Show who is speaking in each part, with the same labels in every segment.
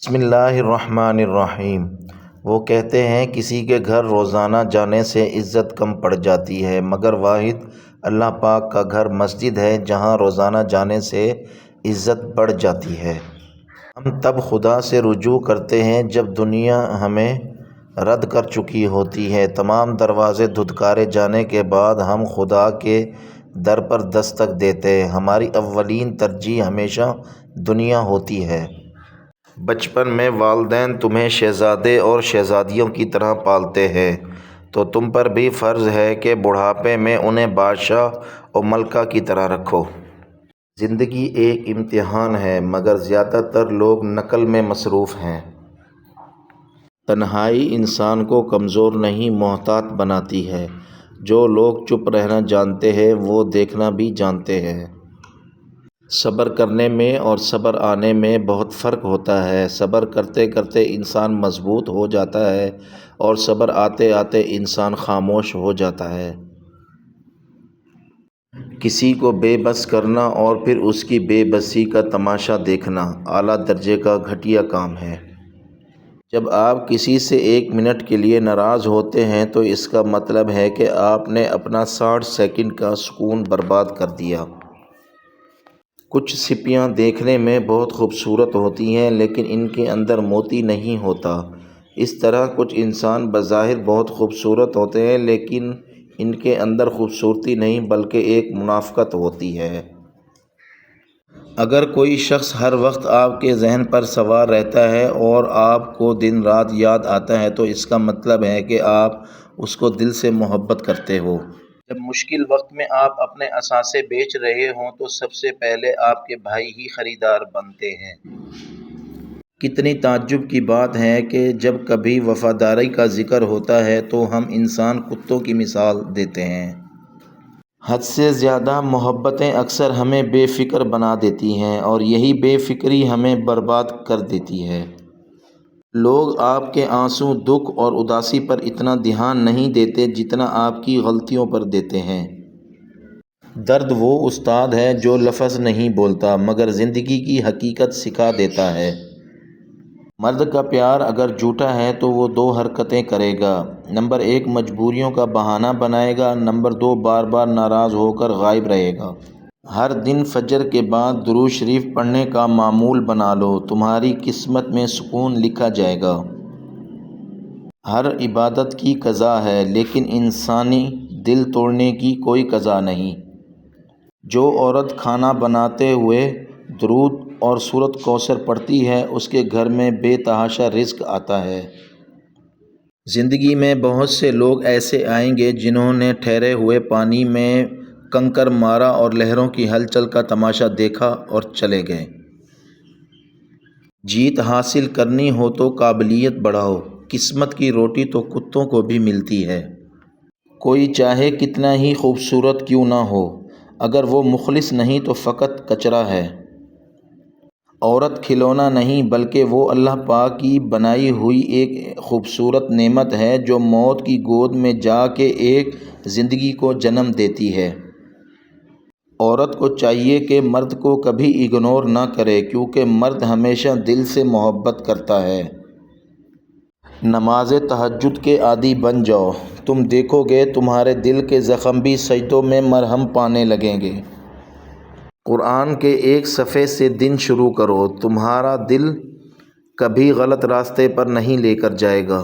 Speaker 1: بسم اللہ الرحمن الرحیم۔ وہ کہتے ہیں کسی کے گھر روزانہ جانے سے عزت کم پڑ جاتی ہے، مگر واحد اللہ پاک کا گھر مسجد ہے جہاں روزانہ جانے سے عزت بڑھ جاتی ہے۔ ہم تب خدا سے رجوع کرتے ہیں جب دنیا ہمیں رد کر چکی ہوتی ہے۔ تمام دروازے دھتکارے جانے کے بعد ہم خدا کے در پر دستک دیتے ہیں۔ ہماری اولین ترجیح ہمیشہ دنیا ہوتی ہے۔ بچپن میں والدین تمہیں شہزادے اور شہزادیوں کی طرح پالتے ہیں، تو تم پر بھی فرض ہے کہ بڑھاپے میں انہیں بادشاہ اور ملکہ کی طرح رکھو۔ زندگی ایک امتحان ہے، مگر زیادہ تر لوگ نقل میں مصروف ہیں۔ تنہائی انسان کو کمزور نہیں محتاط بناتی ہے۔ جو لوگ چپ رہنا جانتے ہیں وہ دیکھنا بھی جانتے ہیں۔ صبر کرنے میں اور صبر آنے میں بہت فرق ہوتا ہے۔ صبر کرتے کرتے انسان مضبوط ہو جاتا ہے اور صبر آتے آتے انسان خاموش ہو جاتا ہے۔ کسی کو بے بس کرنا اور پھر اس کی بے بسی کا تماشا دیکھنا اعلیٰ درجے کا گھٹیا کام ہے۔ جب آپ کسی سے 1 منٹ کے لیے ناراض ہوتے ہیں تو اس کا مطلب ہے کہ آپ نے اپنا 60 سیکنڈ کا سکون برباد کر دیا۔ کچھ سپیاں دیکھنے میں بہت خوبصورت ہوتی ہیں لیکن ان کے اندر موتی نہیں ہوتا۔ اس طرح کچھ انسان بظاہر بہت خوبصورت ہوتے ہیں لیکن ان کے اندر خوبصورتی نہیں بلکہ ایک منافقت ہوتی ہے۔ اگر کوئی شخص ہر وقت آپ کے ذہن پر سوار رہتا ہے اور آپ کو دن رات یاد آتا ہے تو اس کا مطلب ہے کہ آپ اس کو دل سے محبت کرتے ہو۔ جب مشکل وقت میں آپ اپنے اثاثے بیچ رہے ہوں تو سب سے پہلے آپ کے بھائی ہی خریدار بنتے ہیں۔ کتنی تعجب کی بات ہے کہ جب کبھی وفاداری کا ذکر ہوتا ہے تو ہم انسان کتوں کی مثال دیتے ہیں۔ حد سے زیادہ محبتیں اکثر ہمیں بے فکر بنا دیتی ہیں اور یہی بے فکری ہمیں برباد کر دیتی ہے۔ لوگ آپ کے آنسو، دکھ اور اداسی پر اتنا دھیان نہیں دیتے جتنا آپ کی غلطیوں پر دیتے ہیں۔ درد وہ استاد ہے جو لفظ نہیں بولتا مگر زندگی کی حقیقت سکھا دیتا ہے۔ مرد کا پیار اگر جھوٹا ہے تو وہ 2 حرکتیں کرے گا۔ نمبر 1 مجبوریوں کا بہانہ بنائے گا، نمبر 2 بار بار ناراض ہو کر غائب رہے گا۔ ہر دن فجر کے بعد درود شریف پڑھنے کا معمول بنا لو، تمہاری قسمت میں سکون لکھا جائے گا۔ ہر عبادت کی قضا ہے لیکن انسانی دل توڑنے کی کوئی قضا نہیں۔ جو عورت کھانا بناتے ہوئے درود اور سورۃ کوثر پڑھتی ہے اس کے گھر میں بے تحاشا رزق آتا ہے۔ زندگی میں بہت سے لوگ ایسے آئیں گے جنہوں نے ٹھہرے ہوئے پانی میں کنکر مارا اور لہروں کی ہلچل کا تماشا دیکھا اور چلے گئے۔ جیت حاصل کرنی ہو تو قابلیت بڑھاؤ، قسمت کی روٹی تو کتوں کو بھی ملتی ہے۔ کوئی چاہے کتنا ہی خوبصورت کیوں نہ ہو، اگر وہ مخلص نہیں تو فقط کچرا ہے۔ عورت کھلونا نہیں بلکہ وہ اللہ پاک کی بنائی ہوئی ایک خوبصورت نعمت ہے جو موت کی گود میں جا کے ایک زندگی کو جنم دیتی ہے۔ عورت کو چاہیے کہ مرد کو کبھی اگنور نہ کرے کیونکہ مرد ہمیشہ دل سے محبت کرتا ہے۔ نماز تہجد کے عادی بن جاؤ، تم دیکھو گے تمہارے دل کے زخم بھی سجدوں میں مرہم پانے لگیں گے۔ قرآن کے ایک صفحے سے دن شروع کرو، تمہارا دل کبھی غلط راستے پر نہیں لے کر جائے گا۔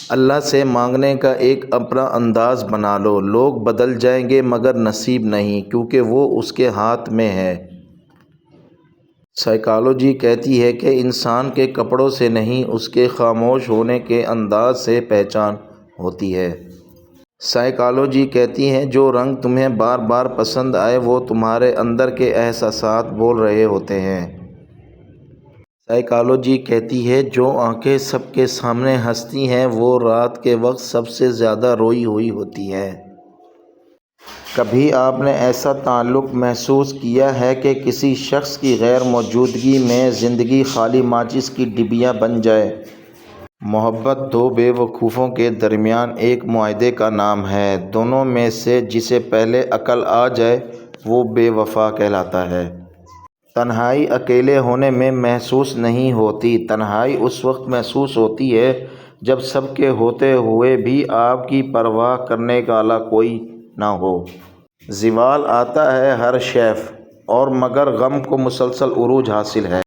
Speaker 1: اللہ سے مانگنے کا ایک اپنا انداز بنا لو، لوگ بدل جائیں گے مگر نصیب نہیں کیونکہ وہ اس کے ہاتھ میں ہے۔ سائیکالوجی کہتی ہے کہ انسان کے کپڑوں سے نہیں اس کے خاموش ہونے کے انداز سے پہچان ہوتی ہے۔ سائیکالوجی کہتی ہے جو رنگ تمہیں بار بار پسند آئے وہ تمہارے اندر کے احساسات بول رہے ہوتے ہیں۔ سائیکالوجی کہتی ہے جو آنکھیں سب کے سامنے ہنستی ہیں وہ رات کے وقت سب سے زیادہ روئی ہوئی ہوتی ہیں۔ کبھی آپ نے ایسا تعلق محسوس کیا ہے کہ کسی شخص کی غیر موجودگی میں زندگی خالی ماچس کی ڈبیا بن جائے؟ محبت 2 بے وقوفوں کے درمیان ایک معاہدے کا نام ہے، دونوں میں سے جسے پہلے عقل آ جائے وہ بے وفا کہلاتا ہے۔ تنہائی اکیلے ہونے میں محسوس نہیں ہوتی، تنہائی اس وقت محسوس ہوتی ہے جب سب کے ہوتے ہوئے بھی آپ کی پرواہ کرنے والا کوئی نہ ہو۔ زوال آتا ہے ہر شیف اور مگر غم کو مسلسل عروج حاصل ہے۔